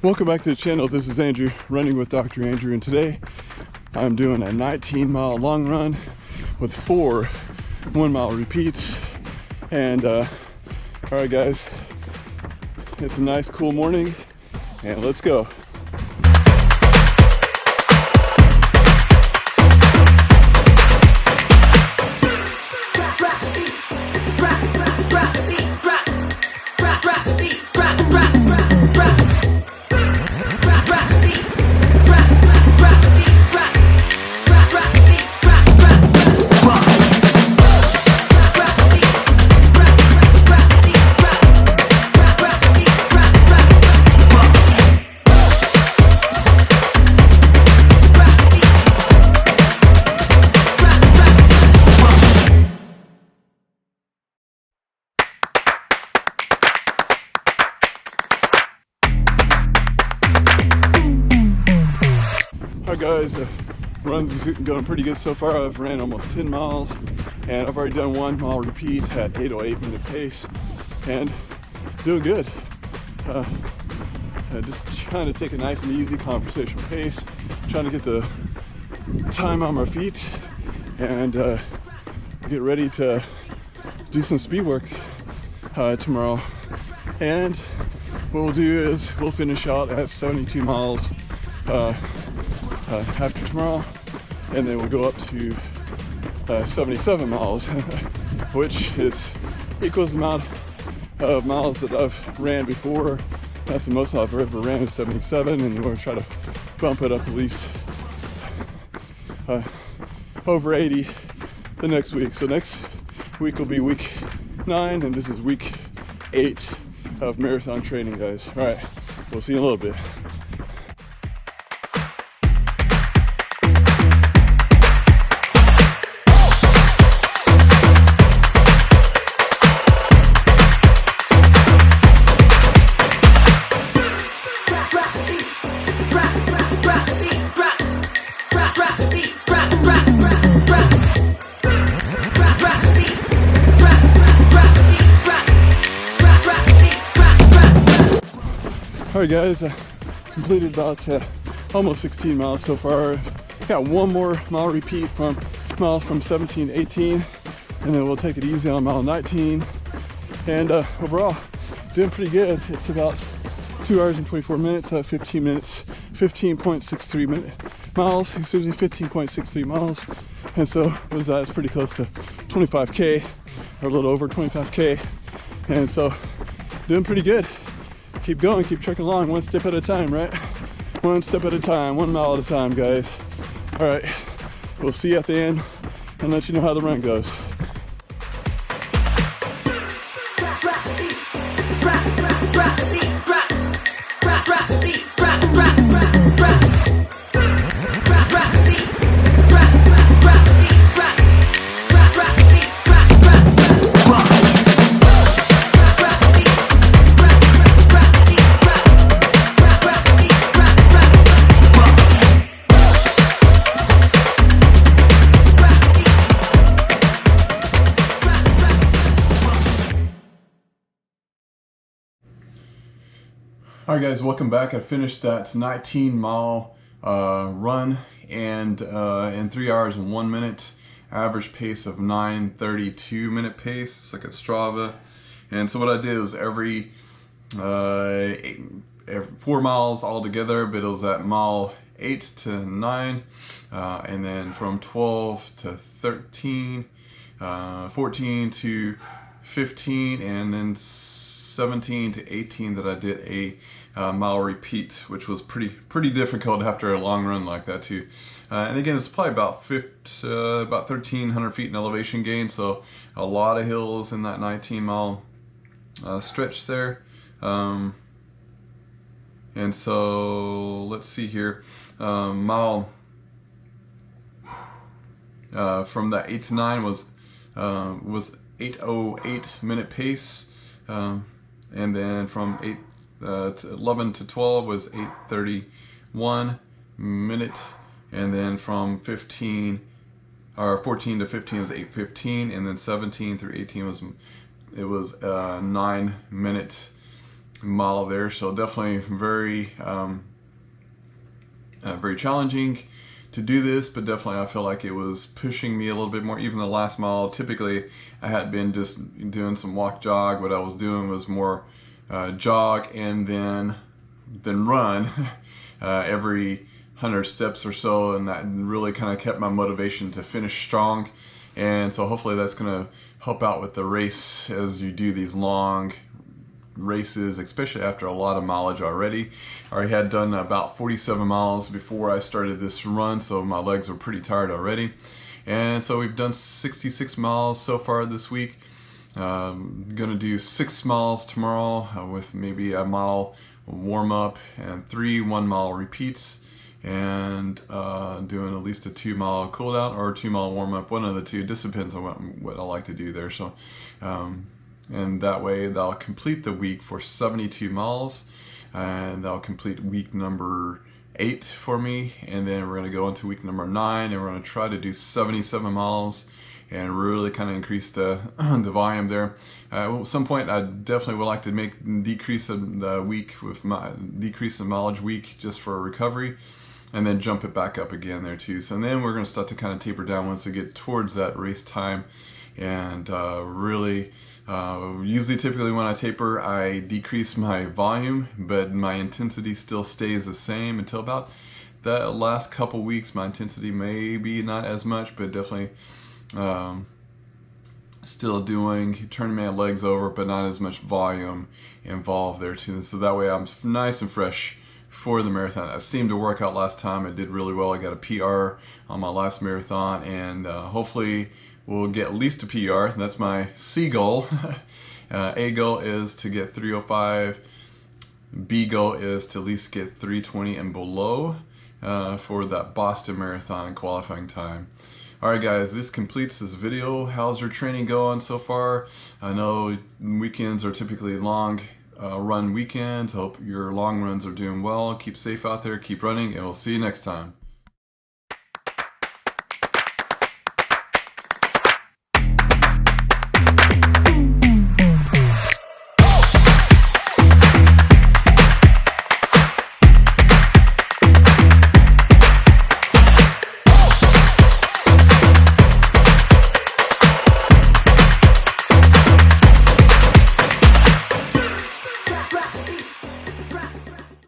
Welcome back to the channel. This is Andrew, running with Dr. Andrew, and today I'm doing a 19-mile long run with 4 1-mile repeats. And all right guys, it's a nice cool morning and let's go. Alright guys, the run's going pretty good so far. I've ran almost 10 miles and I've already done 1 mile repeat at 8:08 minute pace and doing good. Just trying to take a nice and easy conversational pace, trying to get the time on my feet and get ready to do some speed work tomorrow. And what we'll do is we'll finish out at 72 miles after tomorrow, and then we'll go up to 77 miles, which is equals the amount of miles that I've ran before. That's the most I've ever ran is 77, and we're going to try to bump it up at least over 80 the next week. So next week will be week 9, and this is week 8 of marathon training, guys. All right, we'll see you in a little bit. Alright guys, I completed about almost 16 miles so far. Got 1 more mile repeat from 17 to 18, and then we'll take it easy on mile 19. And overall, doing pretty good. It's about 2 hours and 24 minutes, 15.63 miles, excuse me, 15.63 miles. And so what is that? It's pretty close to 25K, or a little over 25K. And so doing pretty good. Keep going, keep trucking along, 1 step at a time, right? 1 step at a time, 1 mile at a time, guys. All right, we'll see you at the end and let you know how the run goes. Alright guys, welcome back. I finished that 19-mile run and in 3 hours and 1 minute, average pace of 9:32 minute pace. It's like a Strava. And so what I did was every 4 miles all together, but it was at mile 8 to 9, and then from 12 to 13, 14 to 15, and then 17 to 18 that I did a mile repeat, which was pretty difficult after a long run like that too. And again, it's probably about 1,300 feet in elevation gain, so a lot of hills in that 19-mile stretch there. And so let's see here, mile from that 8 to 9 was 8:08 minute pace. And then from 11 to 12 was 8:31 minute, and then from 14 to 15 was 8:15, and then 17 through 18 was 9 minute mile there, so definitely very very challenging to do this, but definitely I feel like it was pushing me a little bit more. Even the last mile, typically I had been just doing some walk jog. What I was doing was more jog and then run every 100 steps or so, and that really kind of kept my motivation to finish strong. And so hopefully that's going to help out with the race as you do these long races, especially after a lot of mileage already. I already had done about 47 miles before I started this run, so my legs are pretty tired already. And so we've done 66 miles so far this week. Gonna do 6 miles tomorrow with maybe a mile warm up and 3 1-mile repeats, and doing at least a 2-mile cool down or a 2-mile warm up, one of the two. Just depends on what I like to do there. So and that way that'll complete the week for 72 miles, and that'll complete week number 8 for me. And then we're going to go into week number 9, and we're going to try to do 77 miles and really kind of increase the volume there. At some point I definitely would like to decrease the week with my decrease the mileage week just for recovery, and then jump it back up again there too. So then we're going to start to kind of taper down once we get towards that race time. And really, usually typically when I taper, I decrease my volume, but my intensity still stays the same until about the last couple weeks. My intensity maybe not as much, but definitely still turning my legs over, but not as much volume involved there too. So that way I'm nice and fresh for the marathon. That seemed to work out last time. It did really well. I got a PR on my last marathon, and hopefully we'll get at least a PR. That's my C goal. A goal is to get 305. B goal is to at least get 320 and below for that Boston Marathon qualifying time. Alright guys, this completes this video. How's your training going so far? I know weekends are typically long run weekends. Hope your long runs are doing well. Keep safe out there, keep running, and we'll see you next time.